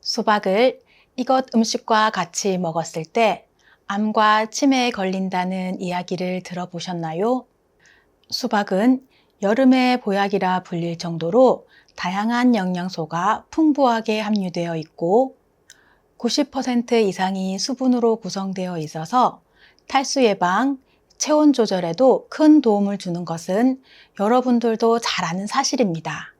수박을 이것 음식과 같이 먹었을 때 암과 치매에 걸린다는 이야기를 들어보셨나요? 수박은 여름의 보약이라 불릴 정도로 다양한 영양소가 풍부하게 함유되어 있고 90% 이상이 수분으로 구성되어 있어서 탈수 예방, 체온 조절에도 큰 도움을 주는 것은 여러분들도 잘 아는 사실입니다.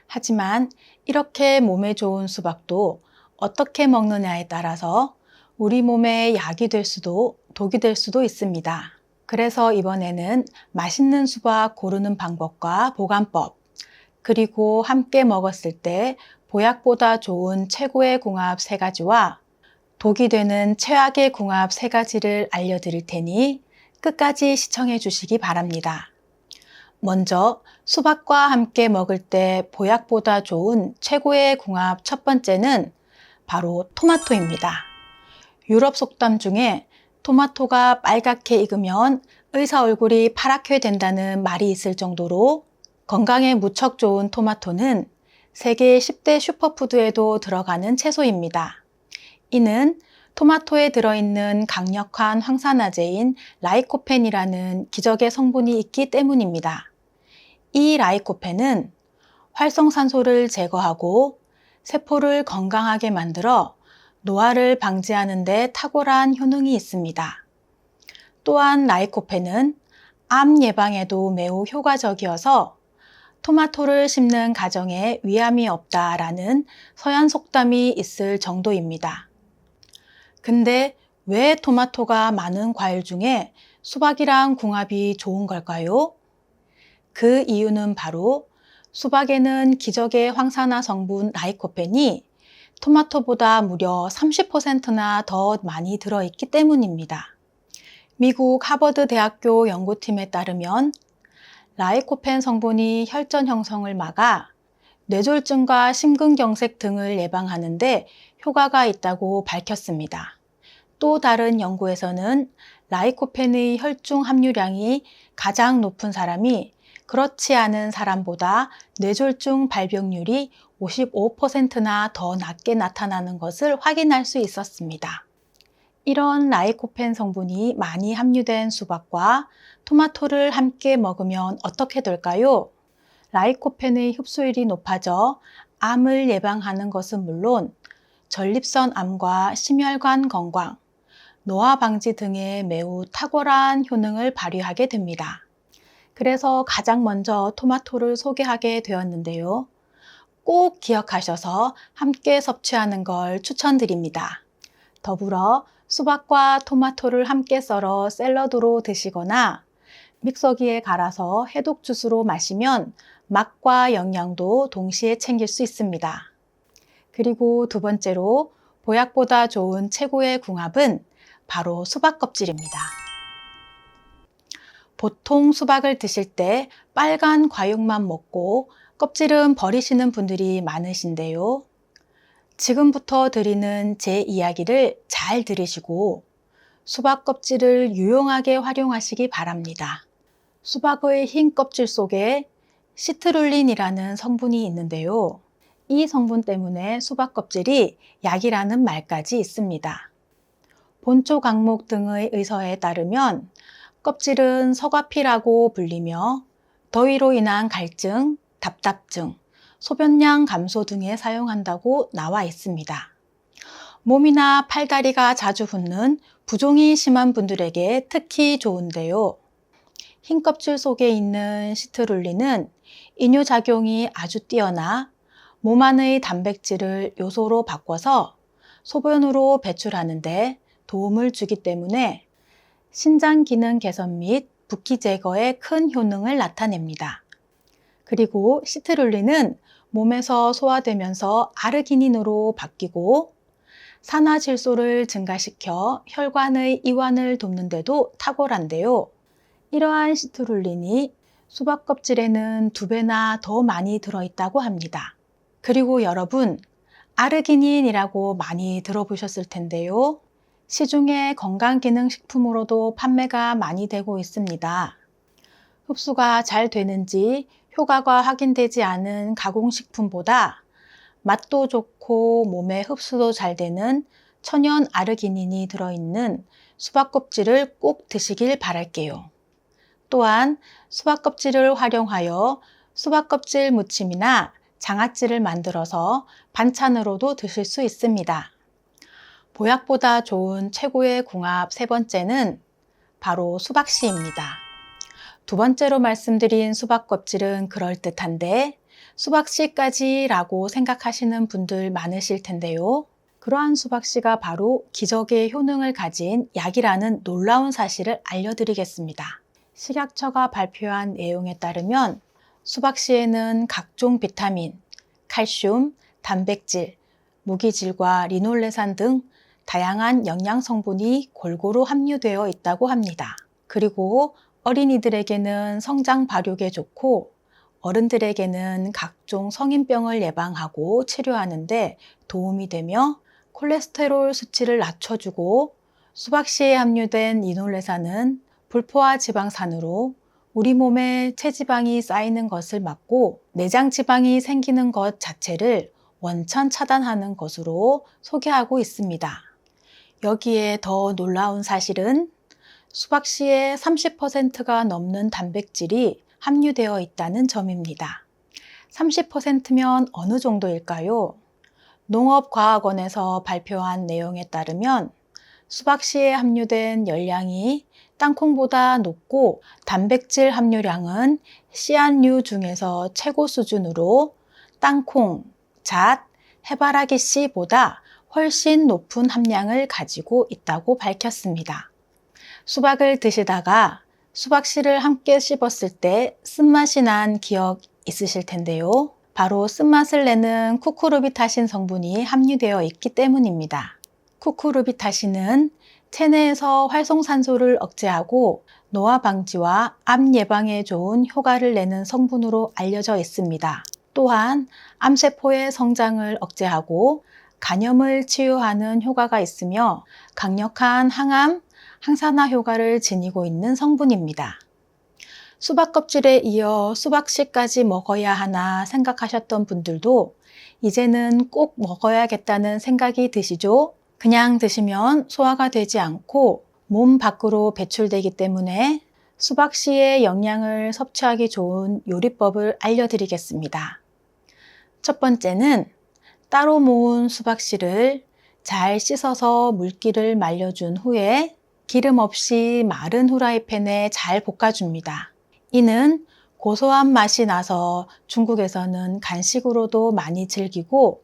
하지만 이렇게 몸에 좋은 수박도 어떻게 먹느냐에 따라서 우리 몸에 약이 될 수도 독이 될 수도 있습니다. 그래서 이번에는 맛있는 수박 고르는 방법과 보관법, 그리고 함께 먹었을 때 보약보다 좋은 최고의 궁합 3가지와 독이 되는 최악의 궁합 3가지를 알려드릴 테니 끝까지 시청해 주시기 바랍니다. 먼저 수박과 함께 먹을 때 보약보다 좋은 최고의 궁합 첫 번째는 바로 토마토입니다. 유럽 속담 중에 토마토가 빨갛게 익으면 의사 얼굴이 파랗게 된다는 말이 있을 정도로 건강에 무척 좋은 토마토는 세계 10대 슈퍼푸드에도 들어가는 채소입니다. 이는 토마토에 들어있는 강력한 황산화제인 라이코펜이라는 기적의 성분이 있기 때문입니다. 이 라이코펜은 활성산소를 제거하고 세포를 건강하게 만들어 노화를 방지하는 데 탁월한 효능이 있습니다. 또한 라이코펜은 암 예방에도 매우 효과적이어서 토마토를 심는 가정에 위암이 없다라는 서양 속담이 있을 정도입니다. 근데 왜 토마토가 많은 과일 중에 수박이랑 궁합이 좋은 걸까요? 그 이유는 바로 수박에는 기적의 황산화 성분 라이코펜이 토마토보다 무려 30%나 더 많이 들어있기 때문입니다. 미국 하버드 대학교 연구팀에 따르면 라이코펜 성분이 혈전 형성을 막아 뇌졸중과 심근경색 등을 예방하는 데 효과가 있다고 밝혔습니다. 또 다른 연구에서는 라이코펜의 혈중 함유량이 가장 높은 사람이 그렇지 않은 사람보다 뇌졸중 발병률이 55%나 더 낮게 나타나는 것을 확인할 수 있었습니다. 이런 라이코펜 성분이 많이 함유된 수박과 토마토를 함께 먹으면 어떻게 될까요? 라이코펜의 흡수율이 높아져 암을 예방하는 것은 물론 전립선 암과 심혈관 건강, 노화 방지 등에 매우 탁월한 효능을 발휘하게 됩니다. 그래서 가장 먼저 토마토를 소개하게 되었는데요. 꼭 기억하셔서 함께 섭취하는 걸 추천드립니다. 더불어 수박과 토마토를 함께 썰어 샐러드로 드시거나 믹서기에 갈아서 해독 주스로 마시면 맛과 영양도 동시에 챙길 수 있습니다. 그리고 두 번째로 보약보다 좋은 최고의 궁합은 바로 수박 껍질입니다. 보통 수박을 드실 때 빨간 과육만 먹고 껍질은 버리시는 분들이 많으신데요. 지금부터 드리는 제 이야기를 잘 들으시고 수박 껍질을 유용하게 활용하시기 바랍니다. 수박의 흰 껍질 속에 시트룰린이라는 성분이 있는데요. 이 성분 때문에 수박 껍질이 약이라는 말까지 있습니다. 본초 강목 등의 의서에 따르면 껍질은 서과피라고 불리며 더위로 인한 갈증, 답답증, 소변량 감소 등에 사용한다고 나와 있습니다. 몸이나 팔다리가 자주 붓는 부종이 심한 분들에게 특히 좋은데요. 흰 껍질 속에 있는 시트룰린은 이뇨작용이 아주 뛰어나 몸 안의 단백질을 요소로 바꿔서 소변으로 배출하는데 도움을 주기 때문에 신장 기능 개선 및 붓기 제거에 큰 효능을 나타냅니다. 그리고 시트룰린은 몸에서 소화되면서 아르기닌으로 바뀌고 산화질소를 증가시켜 혈관의 이완을 돕는 데도 탁월한데요. 이러한 시트룰린이 수박 껍질에는 2배나 더 많이 들어있다고 합니다. 그리고 여러분, 아르기닌이라고 많이 들어보셨을 텐데요. 시중에 건강기능식품으로도 판매가 많이 되고 있습니다. 흡수가 잘 되는지 효과가 확인되지 않은 가공식품보다 맛도 좋고 몸에 흡수도 잘 되는 천연 아르기닌이 들어있는 수박 껍질을 꼭 드시길 바랄게요. 또한 수박 껍질을 활용하여 수박 껍질 무침이나 장아찌를 만들어서 반찬으로도 드실 수 있습니다. 보약보다 좋은 최고의 궁합 세 번째는 바로 수박씨입니다. 두 번째로 말씀드린 수박 껍질은 그럴듯한데 수박씨까지 라고 생각하시는 분들 많으실 텐데요. 그러한 수박씨가 바로 기적의 효능을 가진 약이라는 놀라운 사실을 알려드리겠습니다. 식약처가 발표한 내용에 따르면 수박씨에는 각종 비타민, 칼슘, 단백질, 무기질과 리놀레산 등 다양한 영양 성분이 골고루 함유되어 있다고 합니다. 그리고 어린이들에게는 성장 발육에 좋고 어른들에게는 각종 성인병을 예방하고 치료하는데 도움이 되며 콜레스테롤 수치를 낮춰주고 수박씨에 함유된 리놀레산은 불포화 지방산으로 우리 몸에 체지방이 쌓이는 것을 막고 내장 지방이 생기는 것 자체를 원천 차단하는 것으로 소개하고 있습니다. 여기에 더 놀라운 사실은 수박씨에 30%가 넘는 단백질이 함유되어 있다는 점입니다. 30%면 어느 정도일까요? 농업과학원에서 발표한 내용에 따르면 수박씨에 함유된 열량이 땅콩보다 높고 단백질 함유량은 씨앗류 중에서 최고 수준으로 땅콩, 잣, 해바라기 씨보다 훨씬 높은 함량을 가지고 있다고 밝혔습니다. 수박을 드시다가 수박씨를 함께 씹었을 때 쓴맛이 난 기억 있으실 텐데요. 바로 쓴맛을 내는 쿠쿠르비타신 성분이 함유되어 있기 때문입니다. 쿠쿠르비타신은 체내에서 활성산소를 억제하고 노화 방지와 암 예방에 좋은 효과를 내는 성분으로 알려져 있습니다. 또한 암세포의 성장을 억제하고 간염을 치유하는 효과가 있으며 강력한 항암, 항산화 효과를 지니고 있는 성분입니다. 수박 껍질에 이어 수박씨까지 먹어야 하나 생각하셨던 분들도 이제는 꼭 먹어야겠다는 생각이 드시죠? 그냥 드시면 소화가 되지 않고 몸 밖으로 배출되기 때문에 수박씨의 영양을 섭취하기 좋은 요리법을 알려드리겠습니다. 첫 번째는 따로 모은 수박씨를 잘 씻어서 물기를 말려준 후에 기름 없이 마른 후라이팬에 잘 볶아줍니다. 이는 고소한 맛이 나서 중국에서는 간식으로도 많이 즐기고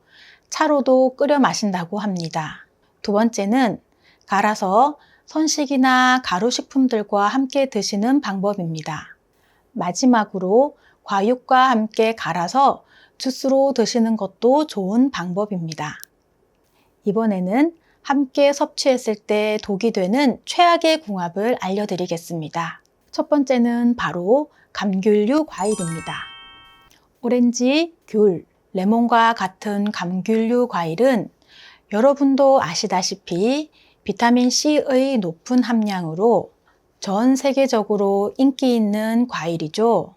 차로도 끓여 마신다고 합니다. 두 번째는 갈아서 선식이나 가루식품들과 함께 드시는 방법입니다. 마지막으로 과육과 함께 갈아서 주스로 드시는 것도 좋은 방법입니다. 이번에는 함께 섭취했을 때 독이 되는 최악의 궁합을 알려드리겠습니다. 첫 번째는 바로 감귤류 과일입니다. 오렌지, 귤, 레몬과 같은 감귤류 과일은 여러분도 아시다시피 비타민C의 높은 함량으로 전 세계적으로 인기 있는 과일이죠.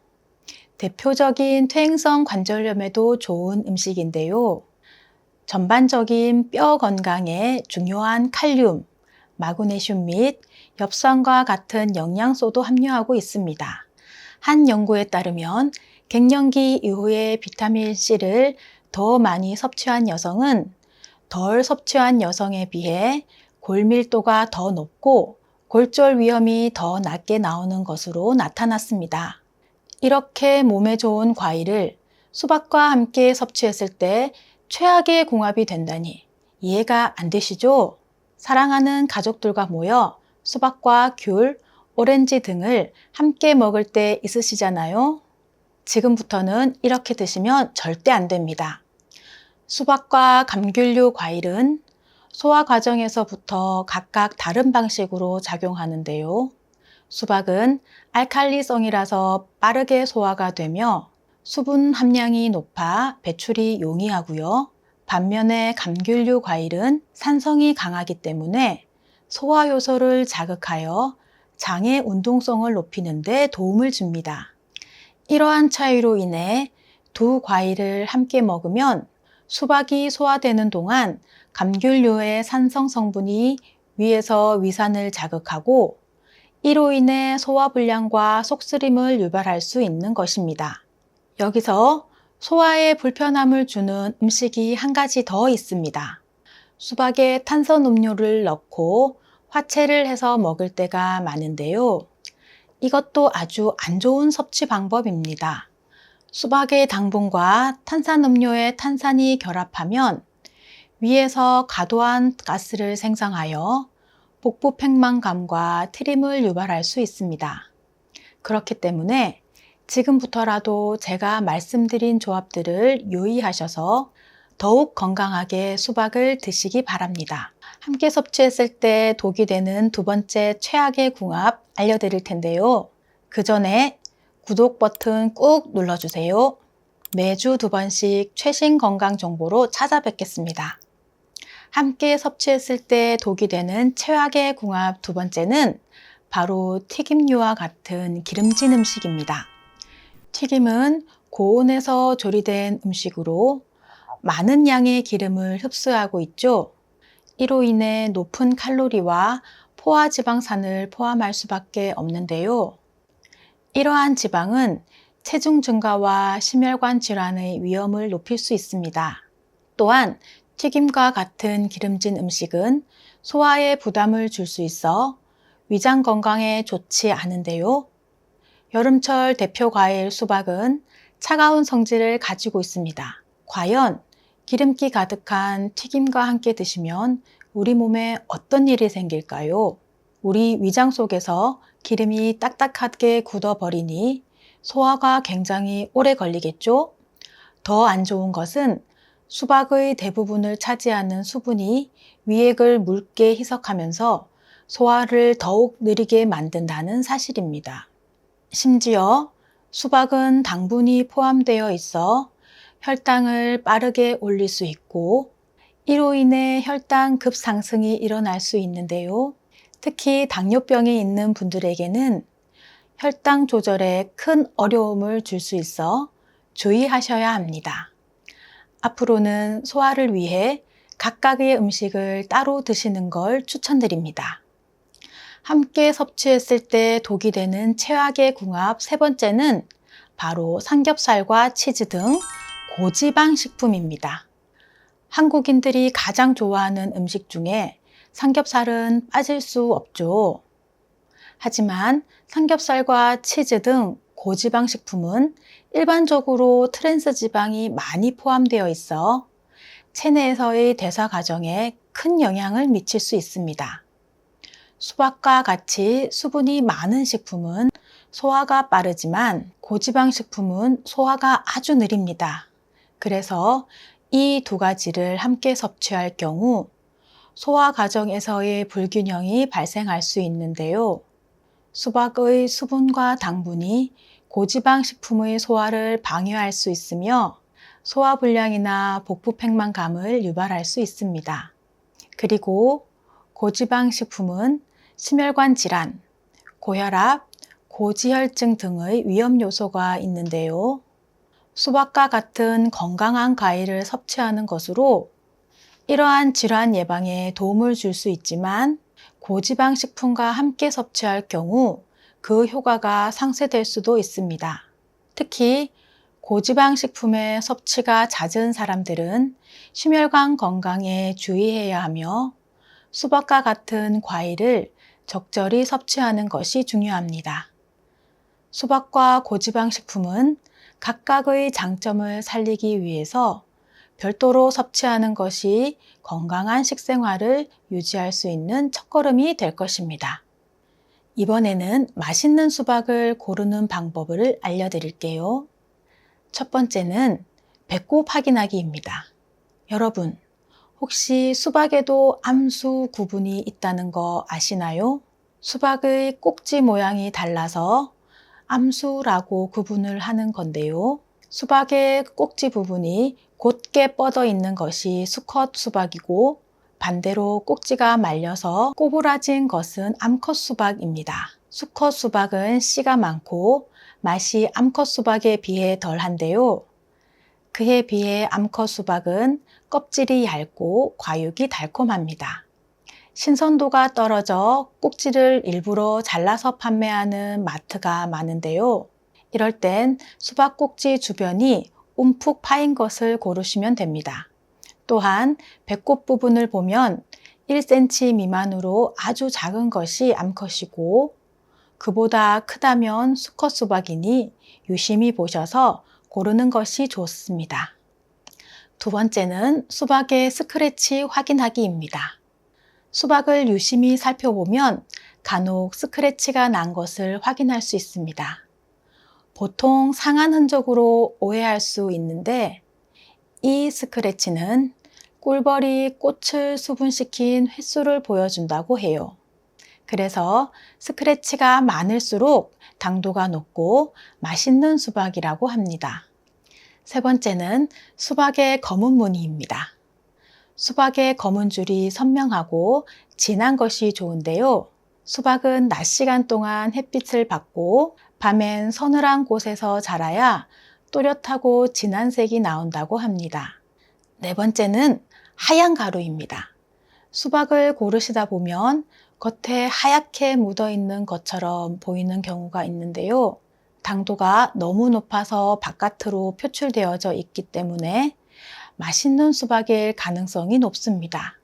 대표적인 퇴행성 관절염에도 좋은 음식인데요. 전반적인 뼈 건강에 중요한 칼륨, 마그네슘 및 엽산과 같은 영양소도 함유하고 있습니다. 한 연구에 따르면 갱년기 이후에 비타민C를 더 많이 섭취한 여성은 덜 섭취한 여성에 비해 골밀도가 더 높고 골절 위험이 더 낮게 나오는 것으로 나타났습니다. 이렇게 몸에 좋은 과일을 수박과 함께 섭취했을 때 최악의 궁합이 된다니 이해가 안 되시죠? 사랑하는 가족들과 모여 수박과 귤, 오렌지 등을 함께 먹을 때 있으시잖아요? 지금부터는 이렇게 드시면 절대 안 됩니다. 수박과 감귤류 과일은 소화 과정에서부터 각각 다른 방식으로 작용하는데요. 수박은 알칼리성이라서 빠르게 소화가 되며 수분 함량이 높아 배출이 용이하고요. 반면에 감귤류 과일은 산성이 강하기 때문에 소화 효소를 자극하여 장의 운동성을 높이는 데 도움을 줍니다. 이러한 차이로 인해 두 과일을 함께 먹으면 수박이 소화되는 동안 감귤류의 산성 성분이 위에서 위산을 자극하고 이로 인해 소화불량과 속쓰림을 유발할 수 있는 것입니다. 여기서 소화에 불편함을 주는 음식이 한 가지 더 있습니다. 수박에 탄산음료를 넣고 화채를 해서 먹을 때가 많은데요. 이것도 아주 안 좋은 섭취 방법입니다. 수박의 당분과 탄산음료의 탄산이 결합하면 위에서 과도한 가스를 생성하여 복부 팽만감과 트림을 유발할 수 있습니다. 그렇기 때문에 지금부터라도 제가 말씀드린 조합들을 유의하셔서 더욱 건강하게 수박을 드시기 바랍니다. 함께 섭취했을 때 독이 되는 두 번째 최악의 궁합 알려드릴 텐데요. 그 전에 구독 버튼 꾹 눌러주세요. 매주 2번씩 최신 건강 정보로 찾아뵙겠습니다. 함께 섭취했을 때 독이 되는 최악의 궁합 두 번째는 바로 튀김류와 같은 기름진 음식입니다. 튀김은 고온에서 조리된 음식으로 많은 양의 기름을 흡수하고 있죠. 이로 인해 높은 칼로리와 포화지방산을 포함할 수밖에 없는데요. 이러한 지방은 체중 증가와 심혈관 질환의 위험을 높일 수 있습니다. 또한 튀김과 같은 기름진 음식은 소화에 부담을 줄 수 있어 위장 건강에 좋지 않은데요. 여름철 대표 과일 수박은 차가운 성질을 가지고 있습니다. 과연 기름기 가득한 튀김과 함께 드시면 우리 몸에 어떤 일이 생길까요? 우리 위장 속에서 기름이 딱딱하게 굳어버리니 소화가 굉장히 오래 걸리겠죠? 더 안 좋은 것은 수박의 대부분을 차지하는 수분이 위액을 묽게 희석하면서 소화를 더욱 느리게 만든다는 사실입니다. 심지어 수박은 당분이 포함되어 있어 혈당을 빠르게 올릴 수 있고 이로 인해 혈당 급상승이 일어날 수 있는데요. 특히 당뇨병이 있는 분들에게는 혈당 조절에 큰 어려움을 줄 수 있어 주의하셔야 합니다. 앞으로는 소화를 위해 각각의 음식을 따로 드시는 걸 추천드립니다. 함께 섭취했을 때 독이 되는 최악의 궁합 세 번째는 바로 삼겹살과 치즈 등 고지방 식품입니다. 한국인들이 가장 좋아하는 음식 중에 삼겹살은 빠질 수 없죠. 하지만 삼겹살과 치즈 등 고지방 식품은 일반적으로 트랜스 지방이 많이 포함되어 있어 체내에서의 대사 과정에 큰 영향을 미칠 수 있습니다. 수박과 같이 수분이 많은 식품은 소화가 빠르지만 고지방 식품은 소화가 아주 느립니다. 그래서 이 두 가지를 함께 섭취할 경우 소화 과정에서의 불균형이 발생할 수 있는데요. 수박의 수분과 당분이 고지방 식품의 소화를 방해할 수 있으며 소화불량이나 복부 팽만감을 유발할 수 있습니다. 그리고 고지방 식품은 심혈관 질환, 고혈압, 고지혈증 등의 위험 요소가 있는데요. 수박과 같은 건강한 과일을 섭취하는 것으로 이러한 질환 예방에 도움을 줄 수 있지만 고지방 식품과 함께 섭취할 경우 그 효과가 상쇄될 수도 있습니다. 특히 고지방 식품의 섭취가 잦은 사람들은 심혈관 건강에 주의해야 하며 수박과 같은 과일을 적절히 섭취하는 것이 중요합니다. 수박과 고지방 식품은 각각의 장점을 살리기 위해서 별도로 섭취하는 것이 건강한 식생활을 유지할 수 있는 첫걸음이 될 것입니다. 이번에는 맛있는 수박을 고르는 방법을 알려드릴게요. 첫 번째는 배꼽 확인하기입니다. 여러분, 혹시 수박에도 암수 구분이 있다는 거 아시나요? 수박의 꼭지 모양이 달라서 암수라고 구분을 하는 건데요. 수박의 꼭지 부분이 곧게 뻗어 있는 것이 수컷 수박이고 반대로 꼭지가 말려서 꼬부라진 것은 암컷 수박입니다. 수컷 수박은 씨가 많고 맛이 암컷 수박에 비해 덜한데요. 그에 비해 암컷 수박은 껍질이 얇고 과육이 달콤합니다. 신선도가 떨어져 꼭지를 일부러 잘라서 판매하는 마트가 많은데요. 이럴 땐 수박 꼭지 주변이 움푹 파인 것을 고르시면 됩니다. 또한 배꼽 부분을 보면 1cm 미만으로 아주 작은 것이 암컷이고 그보다 크다면 수컷 수박이니 유심히 보셔서 고르는 것이 좋습니다. 두 번째는 수박의 스크래치 확인하기입니다. 수박을 유심히 살펴보면 간혹 스크래치가 난 것을 확인할 수 있습니다. 보통 상한 흔적으로 오해할 수 있는데 이 스크래치는 꿀벌이 꽃을 수분시킨 횟수를 보여준다고 해요. 그래서 스크래치가 많을수록 당도가 높고 맛있는 수박이라고 합니다. 세 번째는 수박의 검은 무늬입니다. 수박의 검은 줄이 선명하고 진한 것이 좋은데요. 수박은 낮 시간 동안 햇빛을 받고 밤엔 서늘한 곳에서 자라야 또렷하고 진한 색이 나온다고 합니다. 네 번째는 하얀 가루입니다. 수박을 고르시다 보면 겉에 하얗게 묻어 있는 것처럼 보이는 경우가 있는데요. 당도가 너무 높아서 바깥으로 표출되어져 있기 때문에 맛있는 수박일 가능성이 높습니다.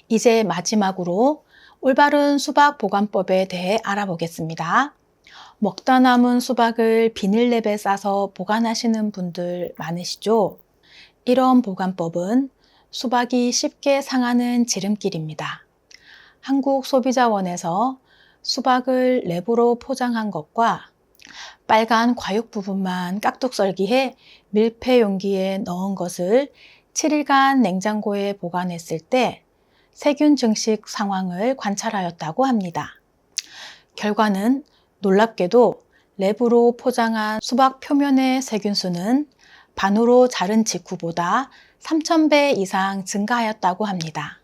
이제 마지막으로 올바른 수박 보관법에 대해 알아보겠습니다. 먹다 남은 수박을 비닐랩에 싸서 보관하시는 분들 많으시죠? 이런 보관법은 수박이 쉽게 상하는 지름길입니다. 한국소비자원에서 수박을 랩으로 포장한 것과 빨간 과육 부분만 깍둑썰기해 밀폐 용기에 넣은 것을 7일간 냉장고에 보관했을 때 세균 증식 상황을 관찰하였다고 합니다. 결과는 놀랍게도 랩으로 포장한 수박 표면의 세균수는 반으로 자른 직후보다 3000배 이상 증가하였다고 합니다.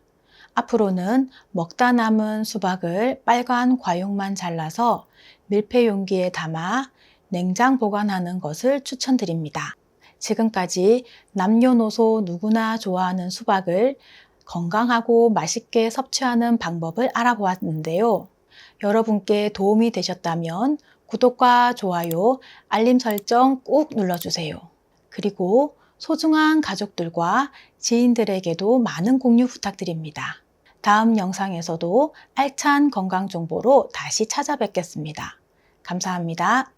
앞으로는 먹다 남은 수박을 빨간 과육만 잘라서 밀폐 용기에 담아 냉장 보관하는 것을 추천드립니다. 지금까지 남녀노소 누구나 좋아하는 수박을 건강하고 맛있게 섭취하는 방법을 알아보았는데요. 여러분께 도움이 되셨다면 구독과 좋아요, 알림 설정 꾹 눌러주세요. 그리고 소중한 가족들과 지인들에게도 많은 공유 부탁드립니다. 다음 영상에서도 알찬 건강 정보로 다시 찾아뵙겠습니다. 감사합니다.